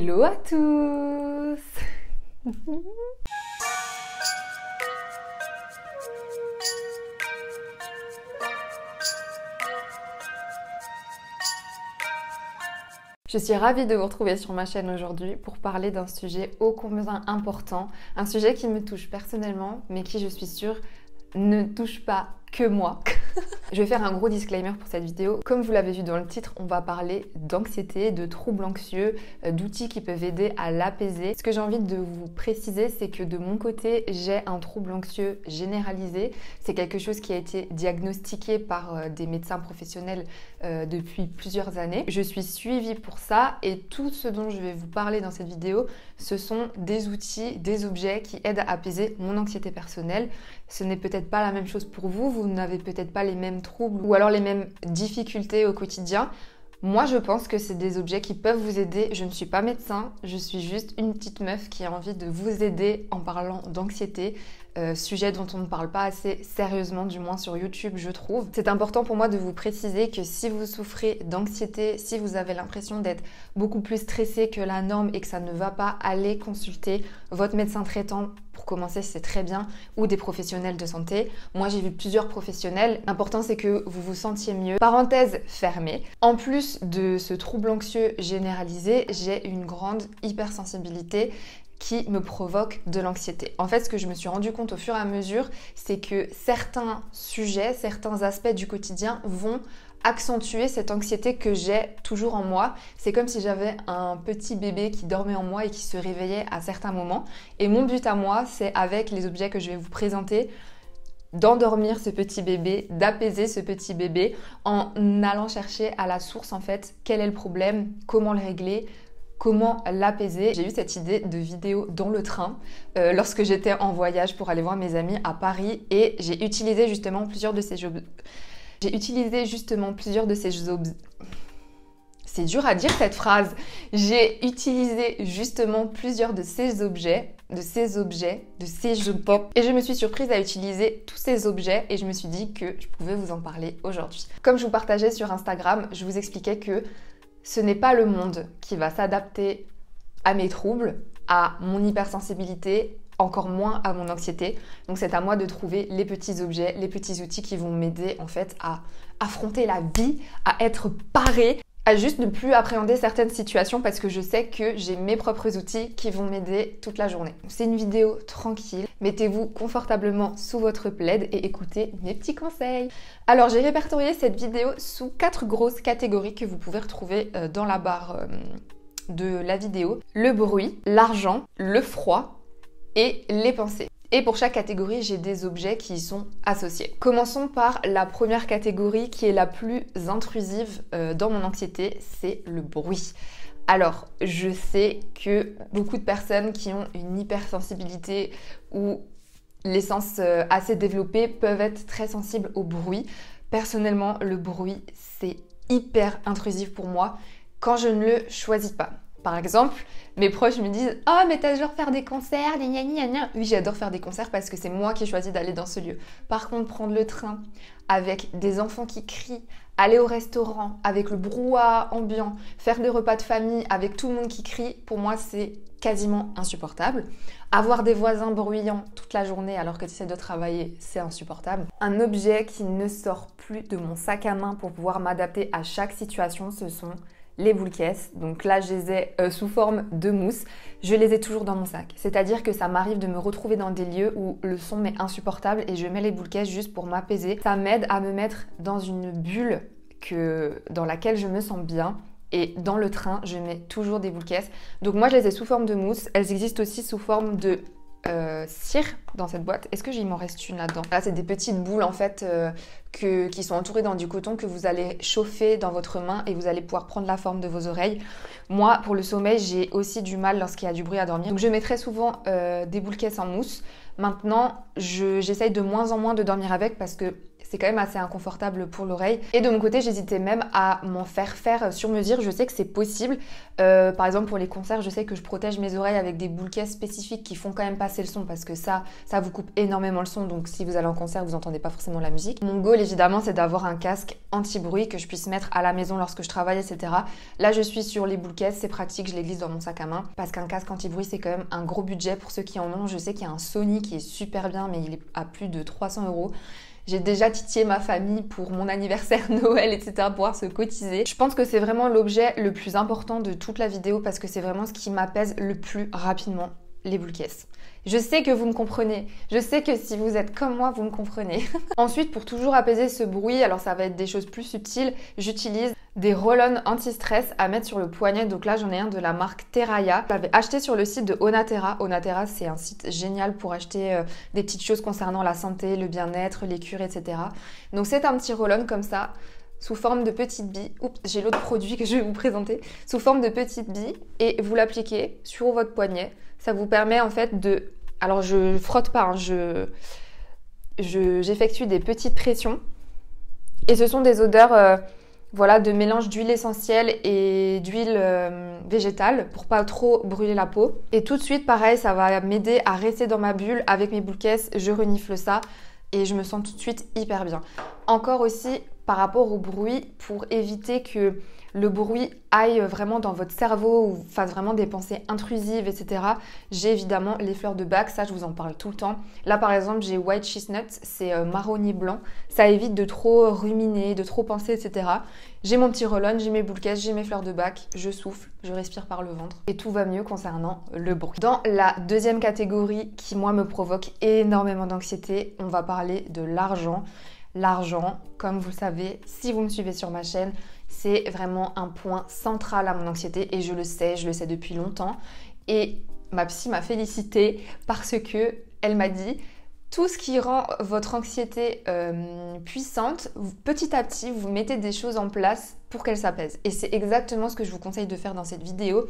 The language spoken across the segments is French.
Hello à tous. Je suis ravie de vous retrouver sur ma chaîne aujourd'hui pour parler d'un sujet ô combien important, un sujet qui me touche personnellement, mais qui, je suis sûre, ne touche pas que moi. Je vais faire un gros disclaimer pour cette vidéo. Comme vous l'avez vu dans le titre, on va parler d'anxiété, de troubles anxieux, d'outils qui peuvent aider à l'apaiser. Ce que j'ai envie de vous préciser, c'est que de mon côté, j'ai un trouble anxieux généralisé. C'est quelque chose qui a été diagnostiqué par des médecins professionnels depuis plusieurs années. Je suis suivie pour ça et tout ce dont je vais vous parler dans cette vidéo, ce sont des outils, des objets qui aident à apaiser mon anxiété personnelle. Ce n'est peut-être pas la même chose pour vous, vous n'avez peut-être pas les mêmes troubles ou alors les mêmes difficultés au quotidien. Moi, je pense que c'est des objets qui peuvent vous aider. Je ne suis pas médecin, je suis juste une petite meuf qui a envie de vous aider en parlant d'anxiété, sujet dont on ne parle pas assez sérieusement, du moins sur YouTube, je trouve. C'est important pour moi de vous préciser que si vous souffrez d'anxiété, si vous avez l'impression d'être beaucoup plus stressé que la norme et que ça ne va pas, allez consulter votre médecin traitant. Pour commencer, c'est très bien, ou des professionnels de santé. Moi, j'ai vu plusieurs professionnels. L'important, c'est que vous vous sentiez mieux. Parenthèse fermée. En plus de ce trouble anxieux généralisé, j'ai une grande hypersensibilité qui me provoque de l'anxiété. En fait, ce que je me suis rendu compte au fur et à mesure, c'est que certains sujets, certains aspects du quotidien vont accentuer cette anxiété que j'ai toujours en moi. C'est comme si j'avais un petit bébé qui dormait en moi et qui se réveillait à certains moments. Et mon but à moi, c'est avec les objets que je vais vous présenter, d'endormir ce petit bébé, d'apaiser ce petit bébé en allant chercher à la source en fait, quel est le problème, comment le régler, comment l'apaiser. J'ai eu cette idée de vidéo dans le train lorsque j'étais en voyage pour aller voir mes amis à Paris et j'ai utilisé justement plusieurs de ces C'est dur à dire cette phrase. J'ai utilisé justement plusieurs de ces objets, et je me suis surprise à utiliser tous ces objets et je me suis dit que je pouvais vous en parler aujourd'hui. Comme je vous partageais sur Instagram, je vous expliquais que ce n'est pas le monde qui va s'adapter à mes troubles, à mon hypersensibilité, encore moins à mon anxiété. Donc c'est à moi de trouver les petits objets, les petits outils qui vont m'aider en fait à affronter la vie, à être parée, à juste ne plus appréhender certaines situations parce que je sais que j'ai mes propres outils qui vont m'aider toute la journée. C'est une vidéo tranquille, mettez-vous confortablement sous votre plaid et écoutez mes petits conseils. Alors j'ai répertorié cette vidéo sous 4 grosses catégories que vous pouvez retrouver dans la barre de la vidéo. Le bruit, l'argent, le froid et les pensées. Et pour chaque catégorie, j'ai des objets qui y sont associés. Commençons par la première catégorie qui est la plus intrusive dans mon anxiété, c'est le bruit. Alors, je sais que beaucoup de personnes qui ont une hypersensibilité ou les sens assez développés peuvent être très sensibles au bruit. Personnellement, le bruit, c'est hyper intrusif pour moi quand je ne le choisis pas. Par exemple, mes proches me disent « Oh, mais t'adores faire des concerts, gna gna gna gna ». Oui, j'adore faire des concerts parce que c'est moi qui ai choisi d'aller dans ce lieu. Par contre, prendre le train avec des enfants qui crient, aller au restaurant avec le brouhaha ambiant, faire des repas de famille avec tout le monde qui crie, pour moi, c'est quasiment insupportable. Avoir des voisins bruyants toute la journée alors que tu essaies de travailler, c'est insupportable. Un objet qui ne sort plus de mon sac à main pour pouvoir m'adapter à chaque situation, ce sont les boules caisses. Donc là, je les ai sous forme de mousse. Je les ai toujours dans mon sac. C'est-à-dire que ça m'arrive de me retrouver dans des lieux où le son m'est insupportable et je mets les boules caisses juste pour m'apaiser. Ça m'aide à me mettre dans une bulle dans laquelle je me sens bien. Et dans le train, je mets toujours des boules caisses. Donc moi, je les ai sous forme de mousse. Elles existent aussi sous forme de cire dans cette boîte. Est-ce que il m'en reste une là-dedans? Là, c'est des petites boules en fait qui sont entourées dans du coton que vous allez chauffer dans votre main et vous allez pouvoir prendre la forme de vos oreilles. Moi, pour le sommeil, j'ai aussi du mal lorsqu'il y a du bruit à dormir. Donc je mets très souvent des boules caisses en mousse. Maintenant, j'essaye de moins en moins de dormir avec parce que c'est quand même assez inconfortable pour l'oreille. Et de mon côté, j'hésitais même à m'en faire sur mesure. Je sais que c'est possible. Par exemple, pour les concerts, je sais que je protège mes oreilles avec des boules caisses spécifiques qui font quand même passer le son parce que ça vous coupe énormément le son. Donc si vous allez en concert, vous n'entendez pas forcément la musique. Mon goal, évidemment, c'est d'avoir un casque anti-bruit que je puisse mettre à la maison lorsque je travaille, etc. Là, je suis sur les boules caisses, c'est pratique, je les glisse dans mon sac à main parce qu'un casque anti-bruit, c'est quand même un gros budget pour ceux qui en ont. Je sais qu'il y a un Sony qui est super bien, mais il est à plus de 300 €. J'ai déjà titillé ma famille pour mon anniversaire, Noël, etc. pour pouvoir se cotiser. Je pense que c'est vraiment l'objet le plus important de toute la vidéo parce que c'est vraiment ce qui m'apaise le plus rapidement, les boules caisses. Je sais que vous me comprenez. Je sais que si vous êtes comme moi, vous me comprenez. Ensuite, pour toujours apaiser ce bruit, alors ça va être des choses plus subtiles, j'utilise des roll-on anti-stress à mettre sur le poignet. Donc là, j'en ai un de la marque Terraya. Je l'avais acheté sur le site de Onaterra. Onaterra, c'est un site génial pour acheter des petites choses concernant la santé, le bien-être, les cures, etc. Donc c'est un petit roll-on comme ça, sous forme de petites billes. Oups, j'ai l'autre produit que je vais vous présenter. Sous forme de petites billes et vous l'appliquez sur votre poignet. Ça vous permet en fait de... Alors je frotte pas, hein, j'effectue des petites pressions. Et ce sont des odeurs voilà, de mélange d'huile essentielle et d'huile végétale pour pas trop brûler la peau. Et tout de suite, pareil, ça va m'aider à rester dans ma bulle avec mes boules caisses. Je renifle ça et je me sens tout de suite hyper bien. Encore aussi par rapport au bruit, pour éviter que le bruit aille vraiment dans votre cerveau ou fasse vraiment des pensées intrusives, etc. J'ai évidemment les fleurs de Bach, ça je vous en parle tout le temps. Là par exemple j'ai White Chestnut, c'est marronnier blanc. Ça évite de trop ruminer, de trop penser, etc. J'ai mon petit roll-on, j'ai mes boules caisses, j'ai mes fleurs de Bach, je souffle, je respire par le ventre et tout va mieux concernant le bruit. Dans la deuxième catégorie qui moi me provoque énormément d'anxiété, on va parler de l'argent. L'argent, comme vous le savez, si vous me suivez sur ma chaîne, c'est vraiment un point central à mon anxiété et je le sais depuis longtemps. Et ma psy m'a félicitée parce que elle m'a dit tout ce qui rend votre anxiété puissante, petit à petit, vous mettez des choses en place pour qu'elle s'apaise. Et c'est exactement ce que je vous conseille de faire dans cette vidéo.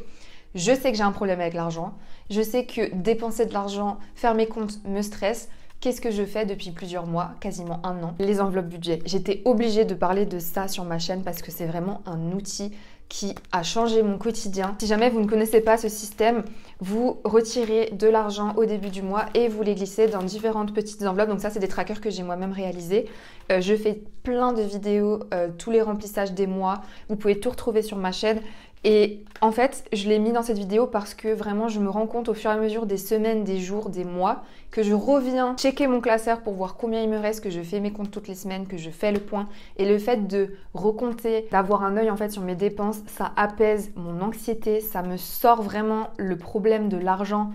Je sais que j'ai un problème avec l'argent. Je sais que dépenser de l'argent, faire mes comptes me stresse. Qu'est-ce que je fais depuis plusieurs mois, quasiment un an? Les enveloppes budget. J'étais obligée de parler de ça sur ma chaîne parce que c'est vraiment un outil qui a changé mon quotidien. Si jamais vous ne connaissez pas ce système, vous retirez de l'argent au début du mois et vous les glissez dans différentes petites enveloppes. Donc ça, c'est des trackers que j'ai moi-même réalisés. Je fais plein de vidéos, tous les remplissages des mois. Vous pouvez tout retrouver sur ma chaîne. Et en fait, je l'ai mis dans cette vidéo parce que vraiment, je me rends compte au fur et à mesure des semaines, des jours, des mois, que je reviens checker mon classeur pour voir combien il me reste, que je fais mes comptes toutes les semaines, que je fais le point. Et le fait de recompter, d'avoir un œil en fait sur mes dépenses, ça apaise mon anxiété, ça me sort vraiment le problème de l'argent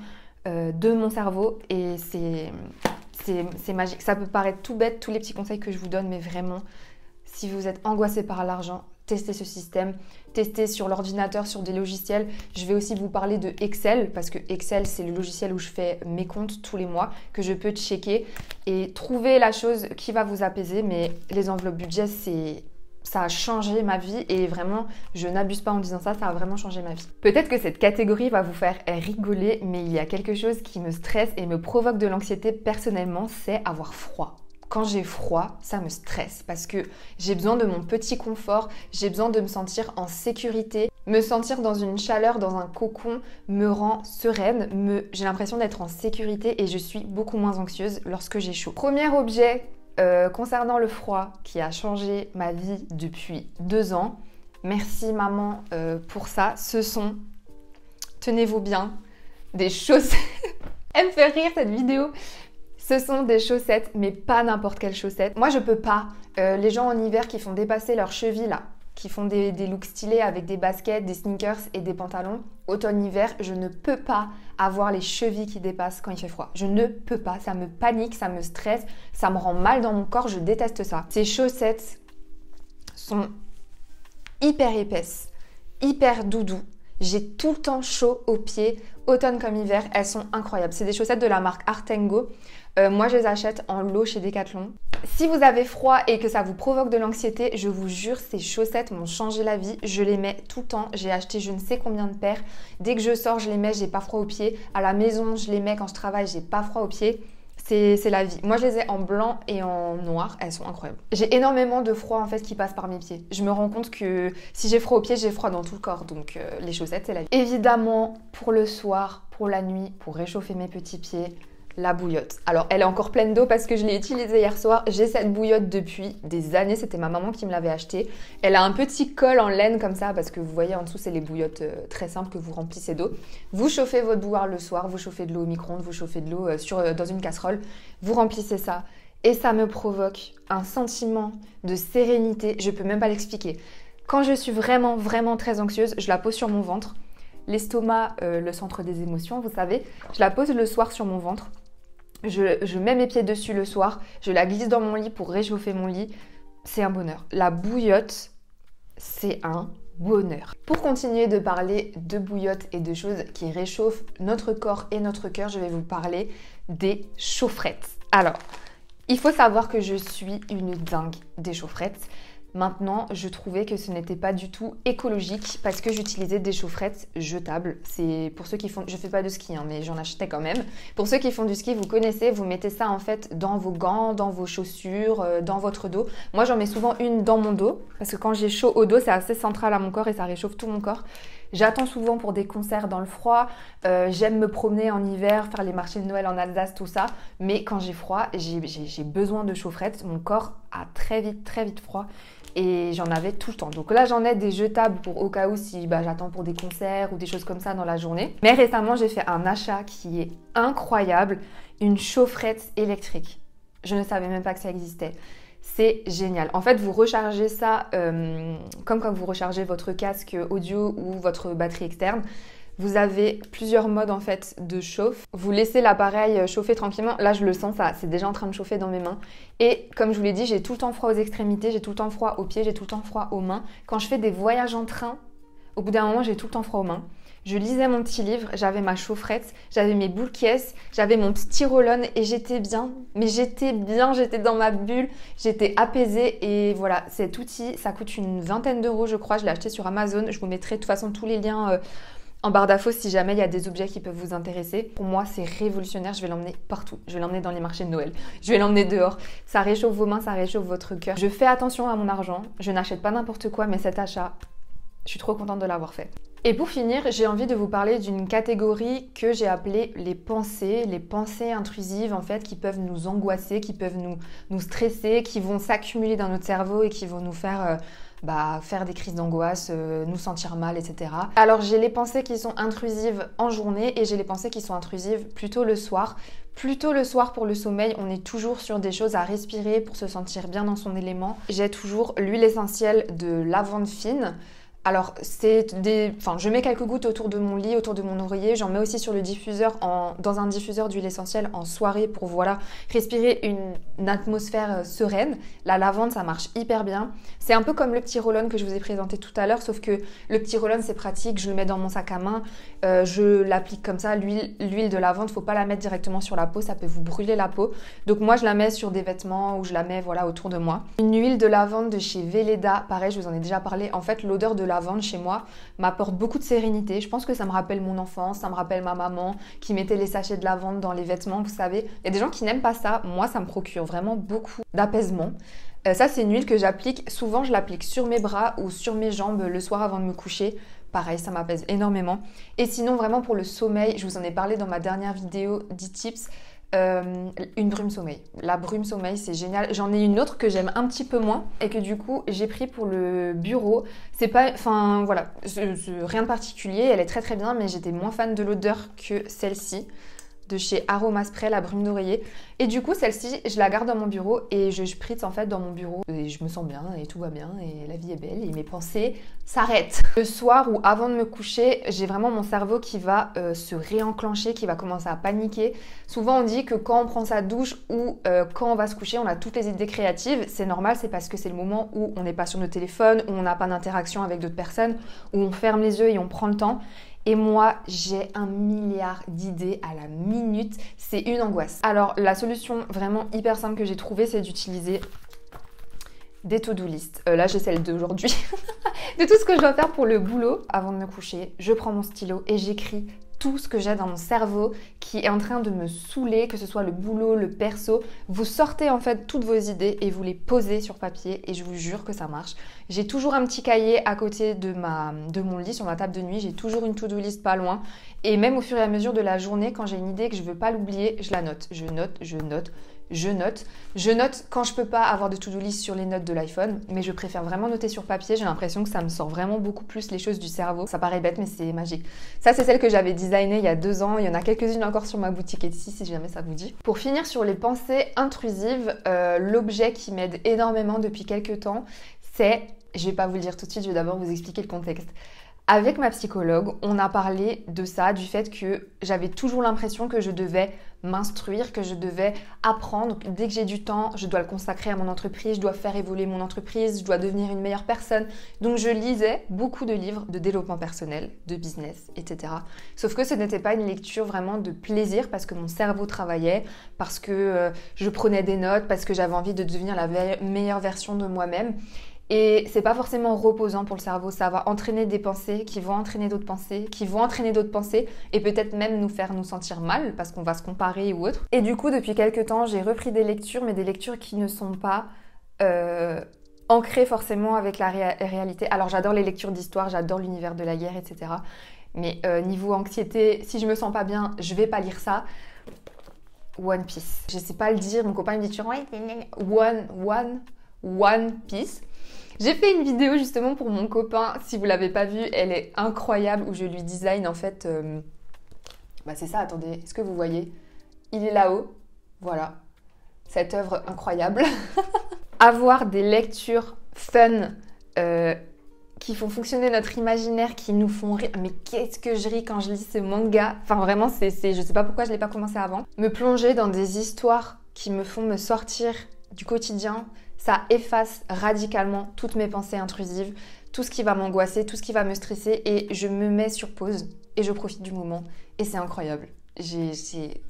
de mon cerveau et c'est magique. Ça peut paraître tout bête, tous les petits conseils que je vous donne, mais vraiment, si vous êtes angoissé par l'argent, testez ce système, testez sur l'ordinateur, sur des logiciels. Je vais aussi vous parler de Excel parce que Excel, c'est le logiciel où je fais mes comptes tous les mois, que je peux checker et trouver la chose qui va vous apaiser. Mais les enveloppes budget, ça a changé ma vie et vraiment, je n'abuse pas en disant ça, ça a vraiment changé ma vie. Peut-être que cette catégorie va vous faire rigoler, mais il y a quelque chose qui me stresse et me provoque de l'anxiété personnellement, c'est avoir froid. Quand j'ai froid, ça me stresse parce que j'ai besoin de mon petit confort, j'ai besoin de me sentir en sécurité. Me sentir dans une chaleur, dans un cocon, me rend sereine, j'ai l'impression d'être en sécurité et je suis beaucoup moins anxieuse lorsque j'ai chaud. Premier objet concernant le froid qui a changé ma vie depuis 2 ans. Merci maman pour ça. Ce sont, tenez-vous bien, des chaussettes. Elle me fait rire cette vidéo. Ce sont des chaussettes, mais pas n'importe quelles chaussettes. Moi, je peux pas. Les gens en hiver qui font dépasser leurs chevilles, là, qui font des looks stylés avec des baskets, des sneakers et des pantalons, automne-hiver, je ne peux pas avoir les chevilles qui dépassent quand il fait froid. Je ne peux pas. Ça me panique, ça me stresse, ça me rend mal dans mon corps. Je déteste ça. Ces chaussettes sont hyper épaisses, hyper doudou. J'ai tout le temps chaud aux pieds, automne comme hiver, elles sont incroyables. C'est des chaussettes de la marque Artengo. Moi, je les achète en lot chez Decathlon. Si vous avez froid et que ça vous provoque de l'anxiété, je vous jure, ces chaussettes m'ont changé la vie. Je les mets tout le temps. J'ai acheté je ne sais combien de paires. Dès que je sors, je les mets, j'ai pas froid aux pieds. À la maison, je les mets quand je travaille, j'ai pas froid aux pieds. C'est la vie. Moi, je les ai en blanc et en noir. Elles sont incroyables. J'ai énormément de froid en fait qui passe par mes pieds. Je me rends compte que si j'ai froid aux pieds, j'ai froid dans tout le corps. Donc les chaussettes, c'est la vie. Évidemment, pour le soir, pour la nuit, pour réchauffer mes petits pieds, la bouillotte. Alors, elle est encore pleine d'eau parce que je l'ai utilisée hier soir. J'ai cette bouillotte depuis des années. C'était ma maman qui me l'avait achetée. Elle a un petit col en laine comme ça parce que vous voyez en dessous, c'est les bouillottes très simples que vous remplissez d'eau. Vous chauffez votre bouilloire le soir, vous chauffez de l'eau au micro-ondes, vous chauffez de l'eau dans une casserole. Vous remplissez ça et ça me provoque un sentiment de sérénité. Je peux même pas l'expliquer. Quand je suis vraiment, vraiment très anxieuse, je la pose sur mon ventre. L'estomac, le centre des émotions, vous savez. Je la pose le soir sur mon ventre. Je mets mes pieds dessus le soir, je la glisse dans mon lit pour réchauffer mon lit. C'est un bonheur. La bouillotte, c'est un bonheur. Pour continuer de parler de bouillotte et de choses qui réchauffent notre corps et notre cœur, je vais vous parler des chaufferettes. Alors, il faut savoir que je suis une dingue des chaufferettes. Maintenant, je trouvais que ce n'était pas du tout écologique parce que j'utilisais des chaufferettes jetables. C'est pour ceux qui font... Je fais pas de ski, hein, mais j'en achetais quand même. Pour ceux qui font du ski, vous connaissez, vous mettez ça en fait dans vos gants, dans vos chaussures, dans votre dos. Moi, j'en mets souvent une dans mon dos parce que quand j'ai chaud au dos, c'est assez central à mon corps et ça réchauffe tout mon corps. J'attends souvent pour des concerts dans le froid. J'aime me promener en hiver, faire les marchés de Noël en Alsace, tout ça. Mais quand j'ai froid, j'ai besoin de chaufferettes. Mon corps a très vite froid. Et j'en avais tout le temps. Donc là, j'en ai des jetables pour au cas où si j'attends pour des concerts ou des choses comme ça dans la journée. Mais récemment, j'ai fait un achat qui est incroyable. Une chaufferette électrique. Je ne savais même pas que ça existait. C'est génial. En fait, vous rechargez ça comme quand vous rechargez votre casque audio ou votre batterie externe. Vous avez plusieurs modes en fait de chauffe. Vous laissez l'appareil chauffer tranquillement. Là, je le sens, ça, c'est déjà en train de chauffer dans mes mains. Et comme je vous l'ai dit, j'ai tout le temps froid aux extrémités, j'ai tout le temps froid aux pieds, j'ai tout le temps froid aux mains. Quand je fais des voyages en train, au bout d'un moment, j'ai tout le temps froid aux mains. Je lisais mon petit livre, j'avais ma chaufferette, j'avais mes boules caisses, j'avais mon petit roll-on et j'étais bien. Mais j'étais bien, j'étais dans ma bulle, j'étais apaisée et voilà, cet outil, ça coûte une vingtaine d'euros je crois. Je l'ai acheté sur Amazon. Je vous mettrai de toute façon tous les liens en barre d'infos si jamais il y a des objets qui peuvent vous intéresser. Pour moi, c'est révolutionnaire. Je vais l'emmener partout. Je vais l'emmener dans les marchés de Noël. Je vais l'emmener dehors. Ça réchauffe vos mains, ça réchauffe votre cœur. Je fais attention à mon argent. Je n'achète pas n'importe quoi, mais cet achat, je suis trop contente de l'avoir fait. Et pour finir, j'ai envie de vous parler d'une catégorie que j'ai appelée les pensées intrusives en fait, qui peuvent nous angoisser, qui peuvent nous stresser, qui vont s'accumuler dans notre cerveau et qui vont nous faire faire des crises d'angoisse, nous sentir mal, etc. Alors j'ai les pensées qui sont intrusives en journée et j'ai les pensées qui sont intrusives plutôt le soir. Plutôt le soir pour le sommeil, on est toujours sur des choses à respirer pour se sentir bien dans son élément. J'ai toujours l'huile essentielle de lavande fine. Alors, je mets quelques gouttes autour de mon lit, autour de mon oreiller. J'en mets aussi sur le diffuseur, dans un diffuseur d'huile essentielle en soirée pour respirer une atmosphère sereine. La lavande, ça marche hyper bien. C'est un peu comme le petit roll-on que je vous ai présenté tout à l'heure, sauf que le petit roll-on, c'est pratique. Je le mets dans mon sac à main. Je l'applique comme ça. L'huile de lavande, faut pas la mettre directement sur la peau, ça peut vous brûler la peau. Donc moi, je la mets sur des vêtements ou je la mets autour de moi. Une huile de lavande de chez Velleda, pareil, je vous en ai déjà parlé. En fait, l'odeur de lavande chez moi m'apporte beaucoup de sérénité. Je pense que ça me rappelle mon enfance, ça me rappelle ma maman qui mettait les sachets de lavande dans les vêtements, vous savez. Il y a des gens qui n'aiment pas ça. Moi, ça me procure vraiment beaucoup d'apaisement. Ça, c'est une huile que j'applique. Souvent, je l'applique sur mes bras ou sur mes jambes le soir avant de me coucher. Pareil, ça m'apaise énormément. Et sinon, vraiment pour le sommeil, je vous en ai parlé dans ma dernière vidéo 10 tips. Une brume sommeil. La brume sommeil, c'est génial. J'en ai une autre que j'aime un petit peu moins et que du coup j'ai pris pour le bureau. C'est pas, rien de particulier. Elle est très très bien, mais j'étais moins fan de l'odeur que celle-ci de chez Aromaspray, la brume d'oreiller. Et du coup, celle-ci, je la garde dans mon bureau et je spritz en fait dans mon bureau. Et je me sens bien et tout va bien et la vie est belle et mes pensées s'arrêtent. Le soir ou avant de me coucher, j'ai vraiment mon cerveau qui va se réenclencher, qui va commencer à paniquer. Souvent, on dit que quand on prend sa douche ou quand on va se coucher, on a toutes les idées créatives. C'est normal, c'est parce que c'est le moment où on n'est pas sur nos téléphones, où on n'a pas d'interaction avec d'autres personnes, où on ferme les yeux et on prend le temps. Et moi, j'ai 1 milliard d'idées à la minute. C'est une angoisse. Alors, la solution vraiment hyper simple que j'ai trouvée, c'est d'utiliser des to-do list. Là, j'ai celle d'aujourd'hui. De tout ce que je dois faire pour le boulot. Avant de me coucher, je prends mon stylo et j'écris tout ce que j'ai dans mon cerveau qui est en train de me saouler, que ce soit le boulot, le perso. Vous sortez en fait toutes vos idées et vous les posez sur papier et je vous jure que ça marche. J'ai toujours un petit cahier à côté de mon lit, sur ma table de nuit. J'ai toujours une to-do list pas loin. Et même au fur et à mesure de la journée, quand j'ai une idée que je veux pas l'oublier, je la note. Je note quand je peux pas avoir de to-do list sur les notes de l'iPhone, mais je préfère vraiment noter sur papier. J'ai l'impression que ça me sort vraiment beaucoup plus les choses du cerveau. Ça paraît bête, mais c'est magique. Ça, c'est celle que j'avais designée il y a 2 ans. Il y en a quelques-unes encore sur ma boutique Etsy, si jamais ça vous dit. Pour finir sur les pensées intrusives, l'objet qui m'aide énormément depuis quelques temps, c'est... Je vais pas vous le dire tout de suite, je vais d'abord vous expliquer le contexte. Avec ma psychologue, on a parlé de ça, du fait que j'avais toujours l'impression que je devais m'instruire, que je devais apprendre. Dès que j'ai du temps, je dois le consacrer à mon entreprise, je dois faire évoluer mon entreprise, je dois devenir une meilleure personne. Donc je lisais beaucoup de livres de développement personnel, de business, etc. Sauf que ce n'était pas une lecture vraiment de plaisir parce que mon cerveau travaillait, parce que je prenais des notes, parce que j'avais envie de devenir la meilleure version de moi-même. Et c'est pas forcément reposant pour le cerveau, ça va entraîner des pensées qui vont entraîner d'autres pensées, qui vont entraîner d'autres pensées et peut-être même nous faire nous sentir mal parce qu'on va se comparer ou autre. Et du coup, depuis quelques temps, j'ai repris des lectures, mais des lectures qui ne sont pas ancrées forcément avec la réalité. Alors j'adore les lectures d'histoire, j'adore l'univers de la guerre, etc. Mais niveau anxiété, si je me sens pas bien, je vais pas lire ça. One Piece. Je sais pas le dire, mon copain me dit toujours One Piece. J'ai fait une vidéo justement pour mon copain, si vous l'avez pas vue, elle est incroyable, où je lui design en fait... c'est ça, attendez, est-ce que vous voyez? Il est là-haut, voilà, cette œuvre incroyable. Avoir des lectures fun qui font fonctionner notre imaginaire, qui nous font rire. Mais qu'est-ce que je ris quand je lis ces mangas. Enfin vraiment, je sais pas pourquoi je l'ai pas commencé avant. Me plonger dans des histoires qui me font me sortir du quotidien, ça efface radicalement toutes mes pensées intrusives, tout ce qui va m'angoisser, tout ce qui va me stresser et je me mets sur pause et je profite du moment et c'est incroyable. J'ai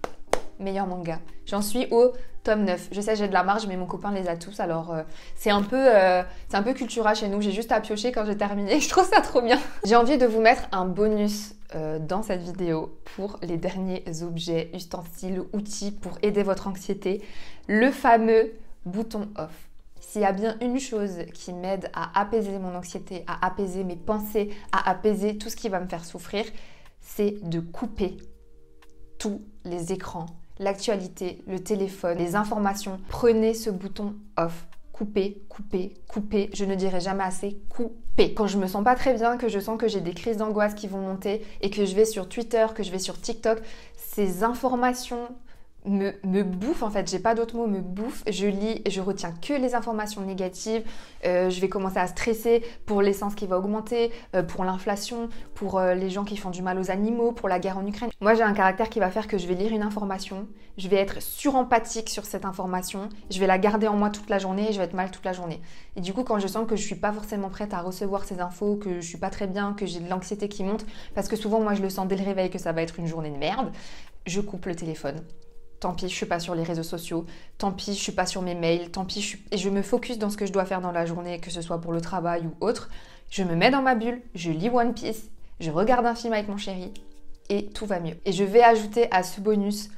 meilleur manga. J'en suis au tome 9. Je sais, j'ai de la marge, mais mon copain les a tous, alors c'est un peu Cultura chez nous. J'ai juste à piocher quand j'ai terminé. Je trouve ça trop bien. J'ai envie de vous mettre un bonus dans cette vidéo pour les derniers objets, ustensiles, outils pour aider votre anxiété. Le fameux bouton off. S'il y a bien une chose qui m'aide à apaiser mon anxiété, à apaiser mes pensées, à apaiser tout ce qui va me faire souffrir, c'est de couper tous les écrans, l'actualité, le téléphone, les informations. Prenez ce bouton off. Couper, couper, couper. Je ne dirai jamais assez couper. Quand je me sens pas très bien, que je sens que j'ai des crises d'angoisse qui vont monter et que je vais sur Twitter, que je vais sur TikTok, ces informations me bouffe en fait, j'ai pas d'autre mot, me bouffe. Je lis, je retiens que les informations négatives. Je vais commencer à stresser pour l'essence qui va augmenter, pour l'inflation, pour les gens qui font du mal aux animaux, pour la guerre en Ukraine. Moi j'ai un caractère qui va faire que je vais lire une information, je vais être surempathique sur cette information, je vais la garder en moi toute la journée et je vais être mal toute la journée. Et du coup quand je sens que je suis pas forcément prête à recevoir ces infos, que je suis pas très bien, que j'ai de l'anxiété qui monte, parce que souvent moi je le sens dès le réveil que ça va être une journée de merde, je coupe le téléphone. Tant pis, je suis pas sur les réseaux sociaux. Tant pis, je suis pas sur mes mails. Tant pis, et je me focus dans ce que je dois faire dans la journée, que ce soit pour le travail ou autre. Je me mets dans ma bulle, je lis One Piece, je regarde un film avec mon chéri et tout va mieux. Et je vais ajouter à ce bonus,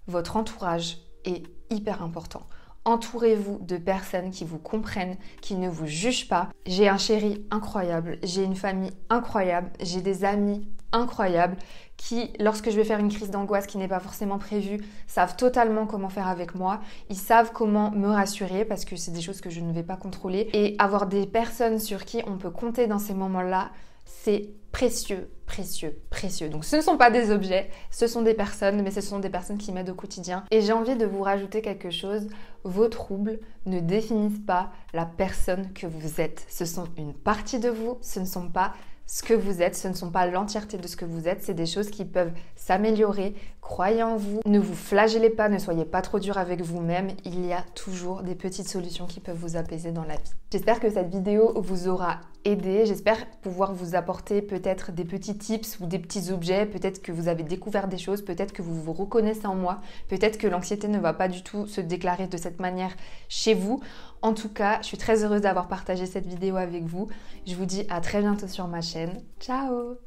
votre entourage est hyper important. Entourez-vous de personnes qui vous comprennent, qui ne vous jugent pas. J'ai un chéri incroyable, j'ai une famille incroyable, j'ai des amis incroyables qui, lorsque je vais faire une crise d'angoisse qui n'est pas forcément prévue, savent totalement comment faire avec moi. Ils savent comment me rassurer parce que c'est des choses que je ne vais pas contrôler. Et avoir des personnes sur qui on peut compter dans ces moments-là, c'est précieux, précieux, précieux. Donc ce ne sont pas des objets, ce sont des personnes, mais ce sont des personnes qui m'aident au quotidien. Et j'ai envie de vous rajouter quelque chose. Vos troubles ne définissent pas la personne que vous êtes. Ce sont une partie de vous, ce ne sont pas ce que vous êtes, ce ne sont pas l'entièreté de ce que vous êtes, c'est des choses qui peuvent s'améliorer. Croyez en vous, ne vous flagellez pas, ne soyez pas trop dur avec vous-même. Il y a toujours des petites solutions qui peuvent vous apaiser dans la vie. J'espère que cette vidéo vous aura aidé, j'espère pouvoir vous apporter peut-être des petits tips ou des petits objets, peut-être que vous avez découvert des choses, peut-être que vous vous reconnaissez en moi, peut-être que l'anxiété ne va pas du tout se déclarer de cette manière chez vous. En tout cas, je suis très heureuse d'avoir partagé cette vidéo avec vous. Je vous dis à très bientôt sur ma chaîne. Ciao!